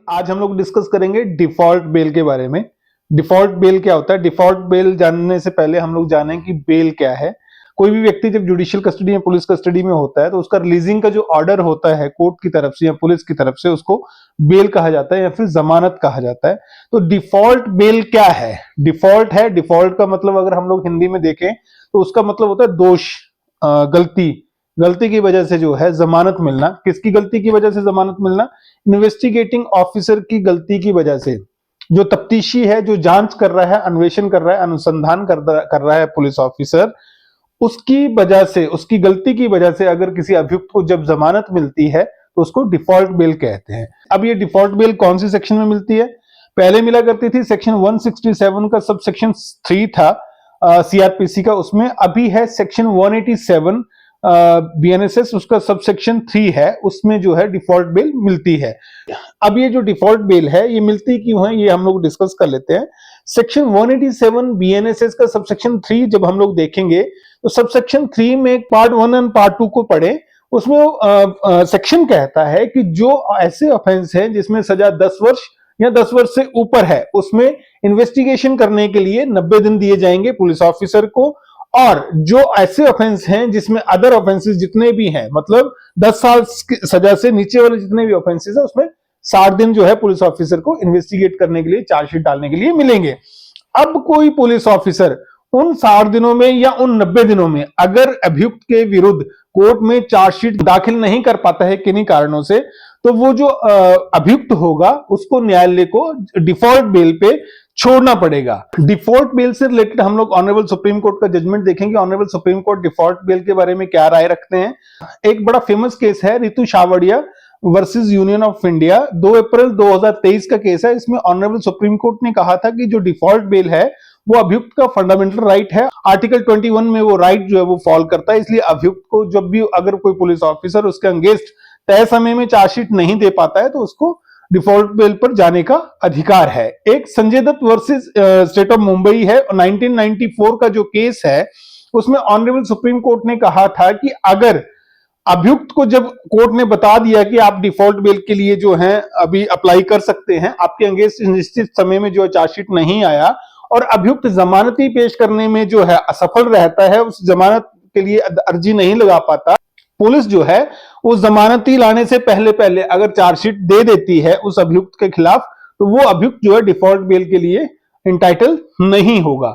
आज हम लोग डिस्कस करेंगे डिफॉल्ट बेल के बारे में। डिफॉल्ट बेल क्या होता है? डिफॉल्ट बेल जानने से पहले हम लोग जानें कि बेल क्या है। कोई भी व्यक्ति जब जुडिशियल कस्टडी या पुलिस कस्टडी में होता है तो उसका रिलीजिंग का जो ऑर्डर होता है कोर्ट की तरफ से या पुलिस की तरफ से, उसको बेल कहा जाता है या फिर जमानत कहा जाता है। तो डिफॉल्ट बेल क्या है? डिफॉल्ट है, डिफॉल्ट का मतलब अगर हम लोग हिंदी में देखें तो उसका मतलब होता है दोष, गलती। गलती की वजह से जो है जमानत मिलना। किसकी गलती की वजह से जमानत मिलना? इन्वेस्टिगेटिंग ऑफिसर की गलती की वजह से। जो तफ्तीशी है, जो जांच कर रहा है, अन्वेषण कर रहा है, अनुसंधान कर रहा है पुलिस ऑफिसर, उसकी वजह से, उसकी गलती की वजह से अगर किसी अभियुक्त को जब जमानत मिलती है तो उसको डिफॉल्ट बेल कहते हैं। अब ये डिफॉल्ट बेल कौन सी सेक्शन में मिलती है? पहले मिला करती थी सेक्शन 167 का सब सेक्शन 3 था सीआरपीसी का, उसमें अभी है सेक्शन 187 बीएनएसएस, उसका सब सेक्शन 3 है, उसमें जो है डिफॉल्ट बेल मिलती है। अब ये जो डिफॉल्ट बेल है ये मिलती क्यों है, ये हम लोग डिस्कस कर लेते हैं। सेक्शन 187 बीएनएसएस का सब सेक्शन 3 जब हम लोग देखेंगे तो सब सेक्शन 3 में पार्ट 1 और पार्ट 2 को पढ़े, उसमें सेक्शन कहता है कि जो ऐसे ऑफेंस है जिसमें सजा 10 वर्ष या 10 वर्ष से ऊपर है, उसमें इन्वेस्टिगेशन करने के लिए 90 दिन दिए जाएंगे पुलिस ऑफिसर को। और जो ऐसे ऑफेंस हैं जिसमें अदर ऑफेंसेस जितने भी हैं, मतलब 10 साल की सजा से नीचे वाले जितने भी ऑफेंसेस हैं, उसमें 60 दिन जो है पुलिस ऑफिसर को इन्वेस्टिगेट करने के लिए, चार्जशीट डालने के लिए मिलेंगे। अब कोई पुलिस ऑफिसर उन 60 दिनों में या उन 90 दिनों में अगर अभियुक्त के विरुद्ध कोर्ट में चार्जशीट दाखिल नहीं कर पाता है किन्हीं कारणों से, तो वो जो अभियुक्त होगा उसको न्यायालय को डिफॉल्ट बेल पे छोड़ना पड़ेगा। डिफॉल्ट बेल से रिलेटेड हम लोग ऑनरेबल सुप्रीम कोर्ट का जजमेंट देखेंगे। Honourable supreme court default bail के बारे में क्या राय रखते हैं। एक बड़ा फेमस केस है रितु शावड़िया versus Union of India, 2 April 2023 का केस है। इसमें ऑनरेबल सुप्रीम कोर्ट ने कहा था कि जो डिफॉल्ट बेल है वो अभियुक्त का फंडामेंटल राइट है। आर्टिकल 21 में वो राइट जो है वो फॉल करता है, इसलिए अभियुक्त को जब भी अगर कोई पुलिस ऑफिसर उसके अगेंस्ट तय समय में चार्जशीट नहीं दे पाता है तो उसको डिफॉल्ट बेल पर जाने का अधिकार है। एक Sanjay Dutt versus state of Mumbai है, 1994 का जो केस है, उसमें ऑनरेबल सुप्रीम कोर्ट ने कहा था कि अगर अभियुक्त को जब कोर्ट ने बता दिया कि आप डिफॉल्ट बेल के लिए जो है अभी अप्लाई कर सकते हैं, आपके अगेंस्ट निश्चित समय में जो चार्जशीट नहीं आया और अभियुक्त जमानती पेश करने में जो है असफल रहता है, उस जमानत के लिए अर्जी नहीं लगा पाता, पुलिस जो है वो जमानती लाने से पहले पहले अगर चार्जशीट दे देती है उस अभियुक्त के खिलाफ, तो वो अभियुक्त जो है डिफॉल्ट बेल के लिए इंटाइटल नहीं होगा।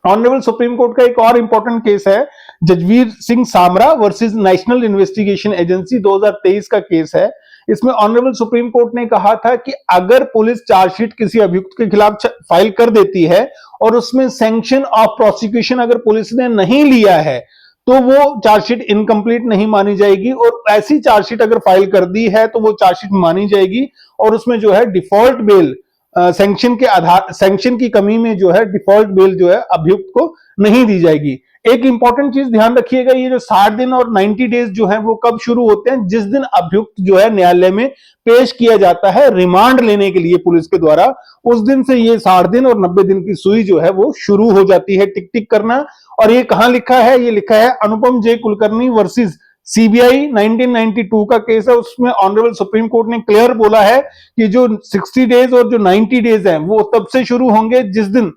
ऑनरेबल सुप्रीम कोर्ट का एक और इंपॉर्टेंट केस है Jasvir Singh Samra versus National Investigation Agency, 2023 का केस है। इसमें ऑनरेबल सुप्रीम कोर्ट ने कहा था कि अगर पुलिस चार्जशीट किसी अभियुक्त के खिलाफ फाइल कर देती है और उसमें सैंक्शन ऑफ प्रोसिक्यूशन अगर पुलिस ने नहीं लिया है तो वो चार्जशीट इनकम्प्लीट नहीं मानी जाएगी, और ऐसी चार्जशीट अगर फाइल कर दी है तो वो चार्जशीट मानी जाएगी और उसमें जो है डिफॉल्ट बेल सैंक्शन के आधार, सैंक्शन की कमी में जो है डिफॉल्ट बेल जो है अभियुक्त को नहीं दी जाएगी। एक इंपॉर्टेंट चीज ध्यान रखिएगा, ये जो 60 दिन और 90 डेज जो है वो कब शुरू होते हैं? जिस दिन अभियुक्त जो है न्यायालय में पेश किया जाता है रिमांड लेने के लिए पुलिस के द्वारा, उस दिन से ये 60 दिन और 90 दिन की सुई जो है वो शुरू हो जाती है टिक टिक करना। और ये कहां लिखा है? ये लिखा है अनुपम जे कुलकर्णी वर्सेस सीबीआई, 1992 का केस है। उसमें ऑनरेबल सुप्रीम कोर्ट ने क्लियर बोला है कि जो 60 डेज और जो 90 डेज हैं वो तब से शुरू होंगे जिस दिन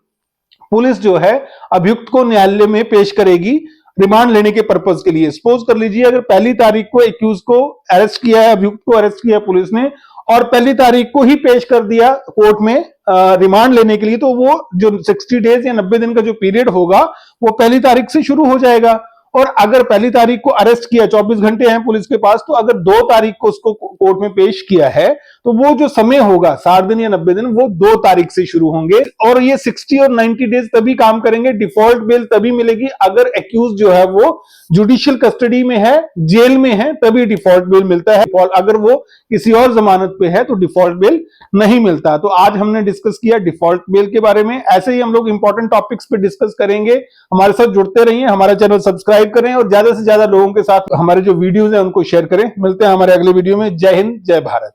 पुलिस जो है अभियुक्त को न्यायालय में पेश करेगी रिमांड लेने के पर्पज के लिए। सपोज कर लीजिए अगर पहली तारीख को एक्यूज को अरेस्ट किया है, अभियुक्त को अरेस्ट किया पुलिस ने, और पहली तारीख को ही पेश कर दिया कोर्ट में रिमांड लेने के लिए, तो वो जो 60 डेज या 90 दिन का जो पीरियड होगा वो पहली तारीख से शुरू हो जाएगा। और अगर पहली तारीख को अरेस्ट किया, 24 घंटे हैं पुलिस के पास, तो अगर 2 तारीख को उसको कोर्ट में पेश किया है तो वो जो समय होगा 60 दिन या 90 दिन वो 2 तारीख से शुरू होंगे। और ये 60 और 90 डेज तभी काम करेंगे, डिफॉल्ट बेल तभी मिलेगी अगर एक्यूज जो है वो जुडिशियल कस्टडी में है, जेल में है, तभी डिफॉल्ट बेल मिलता है। अगर वो किसी और जमानत पे है तो डिफॉल्ट बेल नहीं मिलता। तो आज हमने डिस्कस किया डिफॉल्ट बेल के बारे में। ऐसे ही हम लोग इंपॉर्टेंट टॉपिक्स पे डिस्कस करेंगे। हमारे साथ जुड़ते रहिए, हमारा चैनल सब्सक्राइब करें और ज्यादा से ज्यादा लोगों के साथ हमारे जो वीडियोस हैं उनको शेयर करें। मिलते हैं हमारे अगले वीडियो में। जय हिंद, जय भारत।